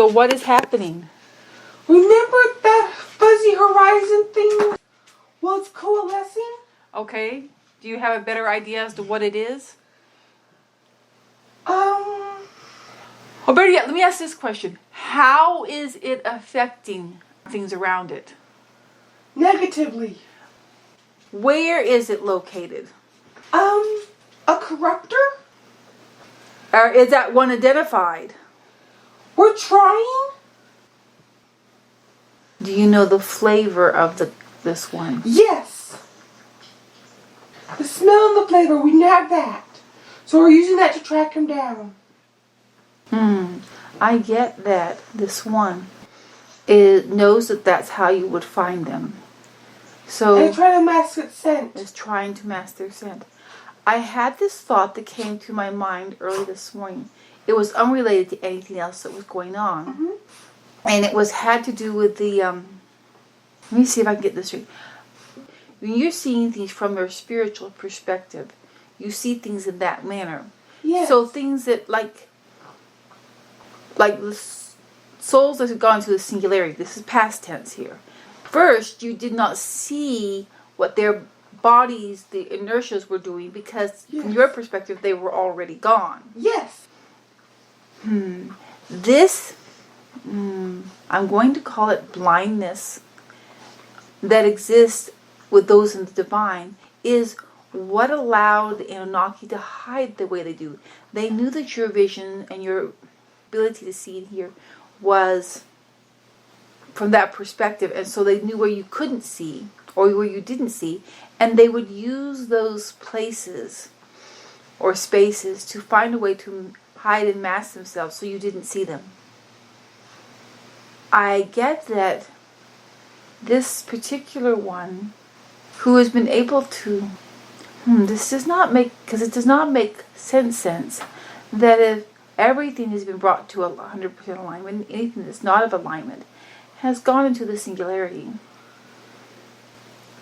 So what is happening? Remember that fuzzy horizon thing? Well, it's coalescing. Okay. Do you have a better idea as to what it is? Or better yet, let me ask this question. How is it affecting things around it? Negatively. Where is it located? A corruptor? Or is that one identified? We're trying. Do you know the flavor of this one? Yes. The smell and the flavor, we have that. So we're using that to track him down. I get that this one knows that that's how you would find them. So And try to mask its scent. is trying to mask their scent. I had this thought that came to my mind early this morning. It was unrelated to anything else that was going on. Mm-hmm. And it had to do with the, let me see if I can get this straight. When you're seeing things from your spiritual perspective, you see things in that manner. Yes. So things that like the souls that have gone to the singularity, this is past tense here. First, you did not see what their bodies, the inertias were doing because from your perspective, they were already gone. Yes. This, I'm going to call it blindness that exists with those in the divine, is what allowed the Anunnaki to hide the way they do. They knew that your vision and your ability to see and hear was from that perspective, and so they knew where you couldn't see or where you didn't see, and they would use those places or spaces to find a way to hide and mask themselves so you didn't see them. I get that this particular one who has been able to this does not make, because it does not make sense that if everything has been brought to 100% alignment, anything that's not of alignment has gone into the singularity,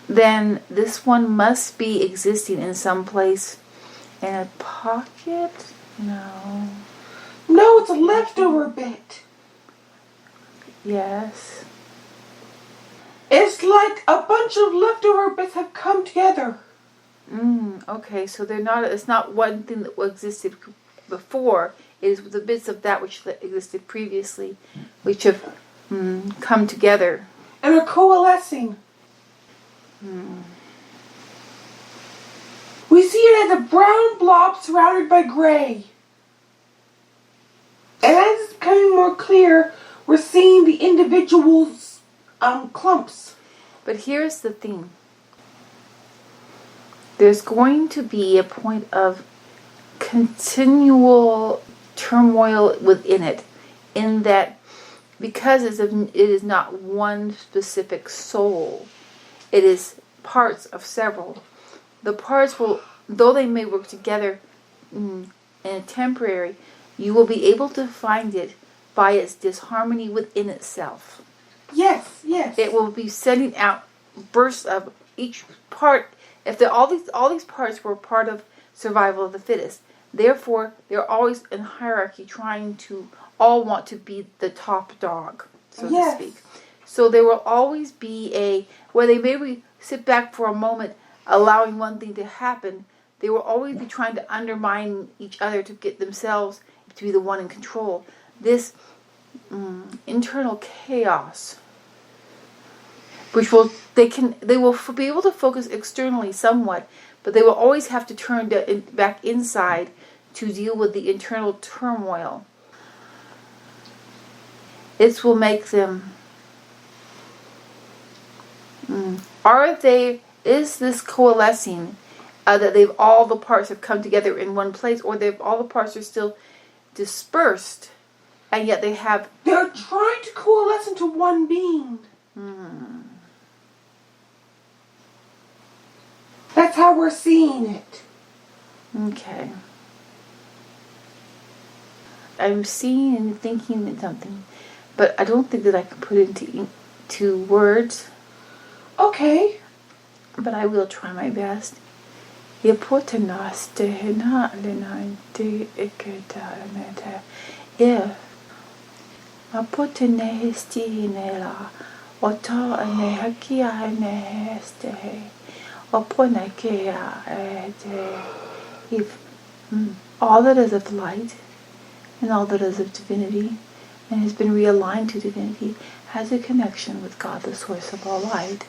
then this one must be existing in some place in a pocket. No, it's a leftover bit. yes, It's like a bunch of leftover bits have come together. okay, so they're not. It's not one thing that existed before. It is the bits of that which existed previously, which have come together And are coalescing. We see it as a brown blob surrounded by gray. And as it's becoming more clear, we're seeing the individual's clumps. But here's the thing. There's going to be a point of continual turmoil within it, in that because it is not one specific soul, it is parts of several. The parts will, though they may work together in a temporary, you will be able to find it by its disharmony within itself. Yes. It will be sending out bursts of each part. If all these parts were part of survival of the fittest, therefore they're always in hierarchy, trying to all want to be the top dog, so to speak. So there will always be where they maybe sit back for a moment, allowing one thing to happen. They will always be trying to undermine each other to get themselves to be the one in control. This internal chaos, which they will be able to focus externally somewhat, but they will always have to turn back inside to deal with the internal turmoil. It will make them. Is this coalescing? That all the parts have come together in one place, or all the parts are still dispersed, and yet they're trying to coalesce into one being. That's how we're seeing it. Okay. I'm seeing and thinking something, but I don't think that I can put it into words. Okay. But I will try my best. If Apotene Hestinela, Ota and Hakia and Heste, Oponakea, if all that is of light and all that is of divinity and has been realigned to divinity has a connection with God, the source of all light.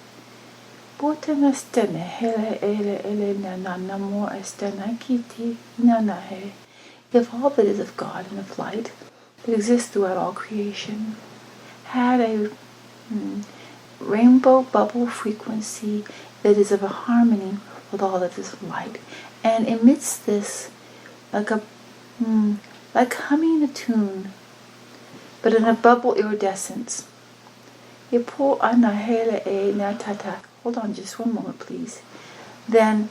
If all that is of God and of light that exists throughout all creation had a rainbow bubble frequency that is of a harmony with all that is of light, and emits this like humming a tune, but in a bubble iridescence. Hold on just one moment, please. Then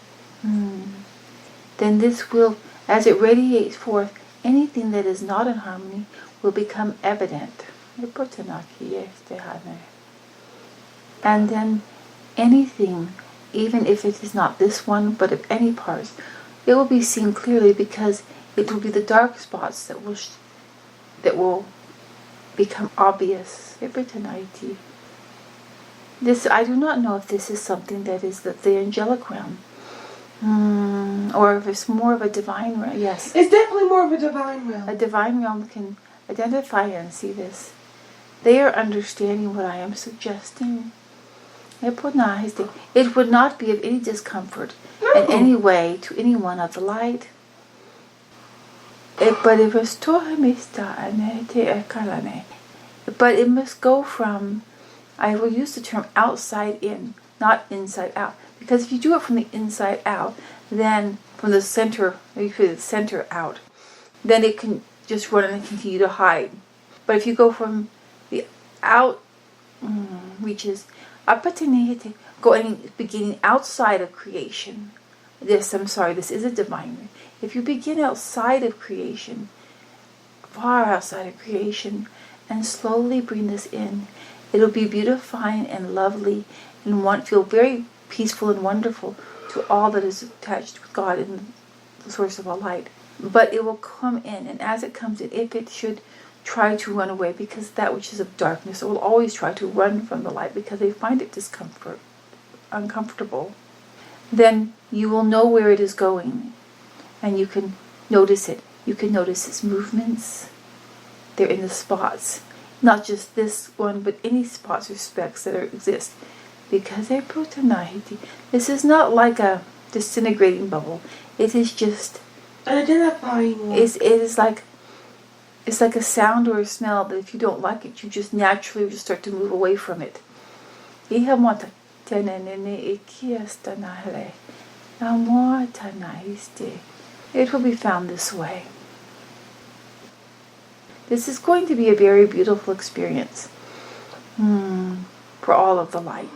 this will, as it radiates forth, anything that is not in harmony will become evident. And then anything, even if it is not this one, but of any parts, it will be seen clearly, because it will be the dark spots that will become obvious. This, I do not know if this is something that is the angelic realm, or if it's more of a divine realm. Yes, it's definitely more of a divine realm. A divine realm can identify and see this. They are understanding what I am suggesting. It would not be of any discomfort in any way to anyone of the light. But it must go from, I will use the term outside in, not inside out. Because if you do it from the inside out, then from the center, maybe the center out, then it can just run and continue to hide. But if you go from the out reaches, going beginning outside of creation. This is a divine. If you begin outside of creation, far outside of creation, and slowly bring this in, it'll be beautifying and lovely, and feel very peaceful and wonderful to all that is attached with God and the source of all light. But it will come in, and as it comes in, if it should try to run away, because that which is of darkness, it will always try to run from the light because they find it uncomfortable, then you will know where it is going, and you can notice it. You can notice its movements. They're in the spots, not just this one, but any spots or specks that exist. Because this is not like a disintegrating bubble. It is just identifying. It's like a sound or a smell that if you don't like it, you just naturally just start to move away from it. It will be found this way. This is going to be a very beautiful experience for all of the light.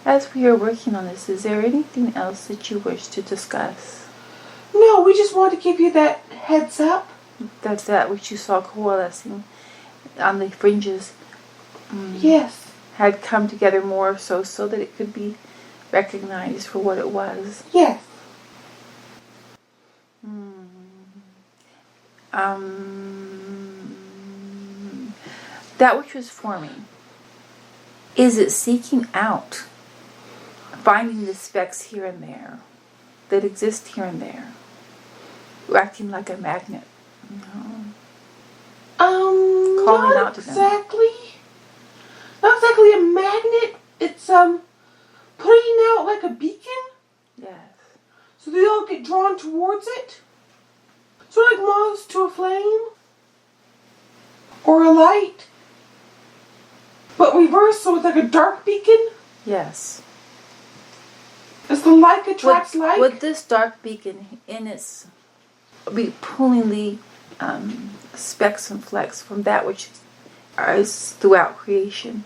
As we are working on this, is there anything else that you wish to discuss? No, we just want to give you that heads up. That's that which you saw coalescing on the fringes. Yes. Had come together more so that it could be recognized for what it was. Yes. That which was forming, is it seeking out, finding the specks here and there that exist here and there, acting like a magnet? Calling out to them. Not exactly a magnet. It's putting out like a beacon. Yes. So they all get drawn towards it. Sort of like moths to a flame. Or a light. But reverse, so it's like a dark beacon. Yes. As the like attracts like. With this dark beacon in its be pulling the specks and flecks from that which is throughout creation.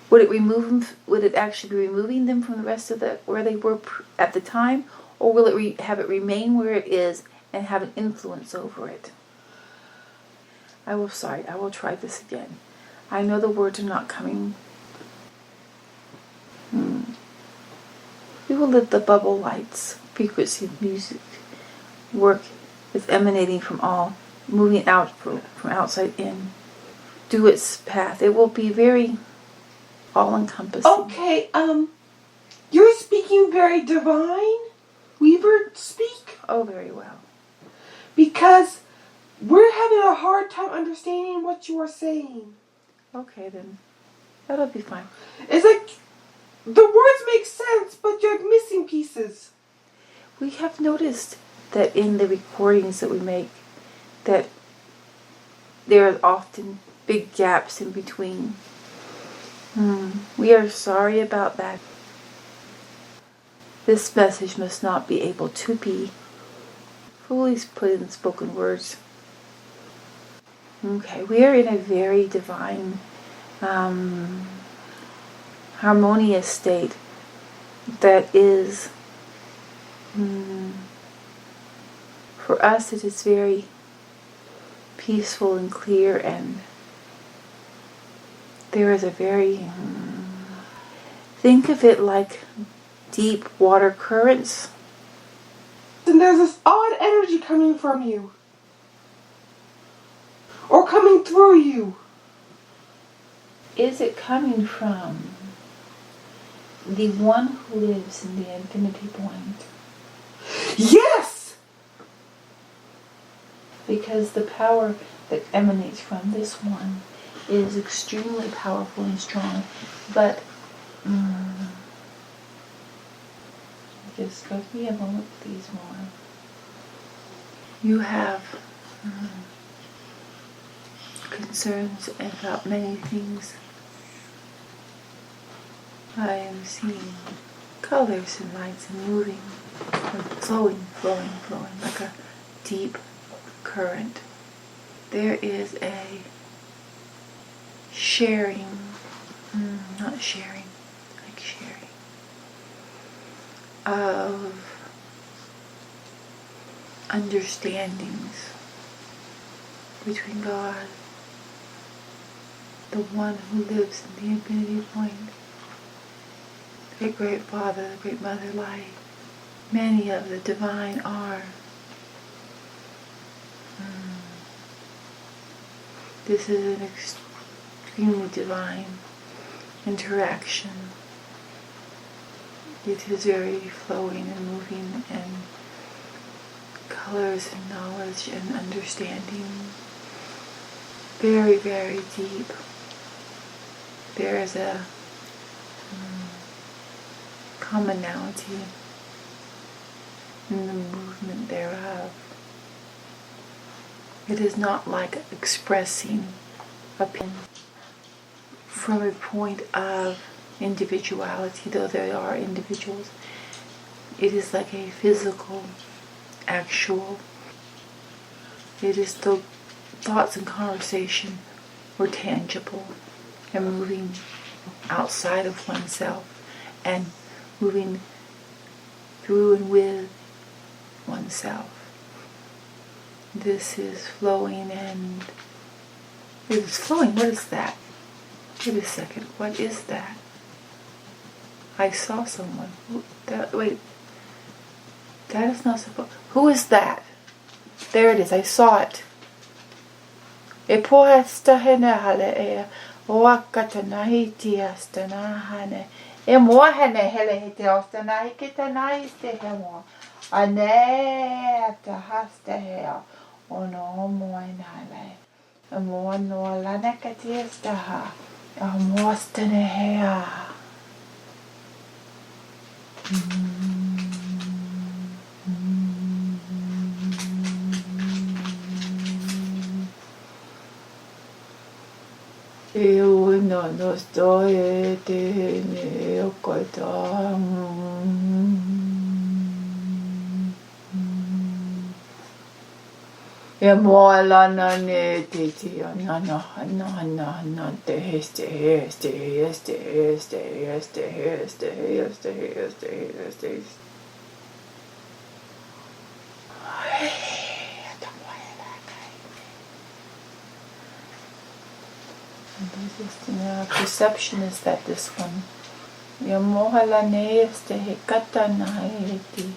Would it remove them? Would it actually be removing them from the rest of where they were at the time, or will it have it remain where it is and have an influence over it? I will try this again. I know the words are not coming. We will let the bubble lights, frequency of music, work is emanating from all moving out from outside in, do its path. It will be very all-encompassing. Okay, you're speaking very divine, Weaver speak, Oh, very well. because we're having a hard time understanding what you are saying. Okay, then. That'll be fine. It's like the words make sense, but you're missing pieces. We have noticed that in the recordings that we make, that there are often big gaps in between. We are sorry about that. This message must not be able to be fully put in spoken words. Okay, we are in a very divine, harmonious state that is, for us it is very peaceful and clear, and there is a very, think of it like deep water currents. And there's this odd energy coming from you. Or coming through you. Is it coming from the one who lives in the infinity point? Yes! Because the power that emanates from this one is extremely powerful and strong. But, just give me a moment, please, more. You have concerns about many things. I am seeing colors and lights and moving, and flowing, like a deep current. There is a sharing, not sharing, like sharing, of understandings between God, the one who lives in the infinity point, the great Father, the great Mother Light. Many of the divine are. This is an extremely divine interaction. It is very flowing and moving, and colors and knowledge and understanding. Very, very deep. There is a commonality in the movement thereof. It is not like expressing opinion from a point of individuality, though there are individuals. It is like a physical, actual. It is the thoughts and conversation were tangible and moving outside of oneself and moving through and with oneself. This is flowing, and it is flowing. What is that? Wait a second. What is that? I saw someone. Wait. That is not supposed. Who is that? There it is. I saw it. E poesta hene hale e oakata nahi tiasta na hane. E moa hene hele he te osta nahi ke ta nahi ste he moa. Ane ta haste hea. Ono moa inale. E moa noa lana ka tiasta ha. E moa stene hea. Eu não estou eternamente e mola na ne te te na te este perception is that this one. Yamohala neeste he katana eti.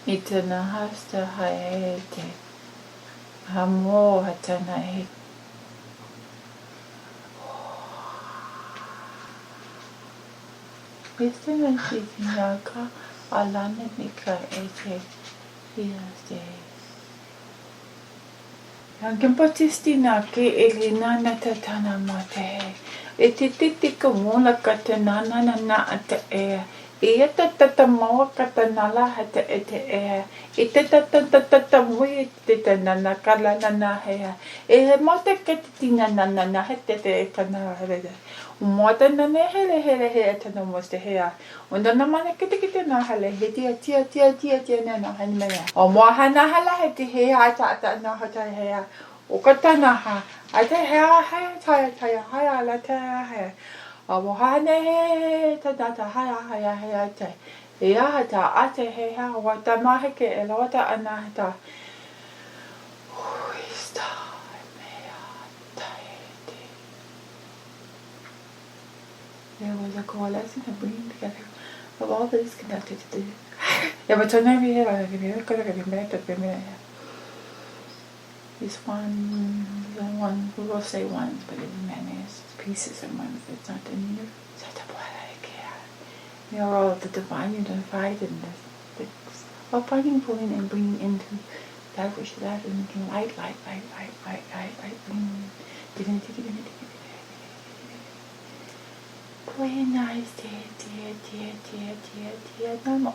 Itana hasta haete. Amo hatana he. Mr. Nantinyaka alana mika ete hiase. Ang patistina ke elina na tatana mate. Etitika mula katanana na ate e. Ieta tata mawa katanala hata ete e. Ite tata mui tita nana kala nana hea. E mata katitina nana na hete te kana hede. Mata nane hele tana moste hea. Unda na mana kite na hale he tia na hanmea. O moa hana hala hete hea ata na hata hea. O katana ha. Ate hea taya haya la taya hea. O hane he tata haya te. E ahata ate he ha wata maheke e lawata anahata. Uista mea taete. There was a coalescence of bringing together of all that is connected to the... Yeah, but turn over here, I'll give you a This one, we will say ones, but in many pieces and ones. It's not in your we are all the divine unified in this. All finding, pulling, and bringing into that which is that, and making light, bringing divinity. Play nice, dear, no more.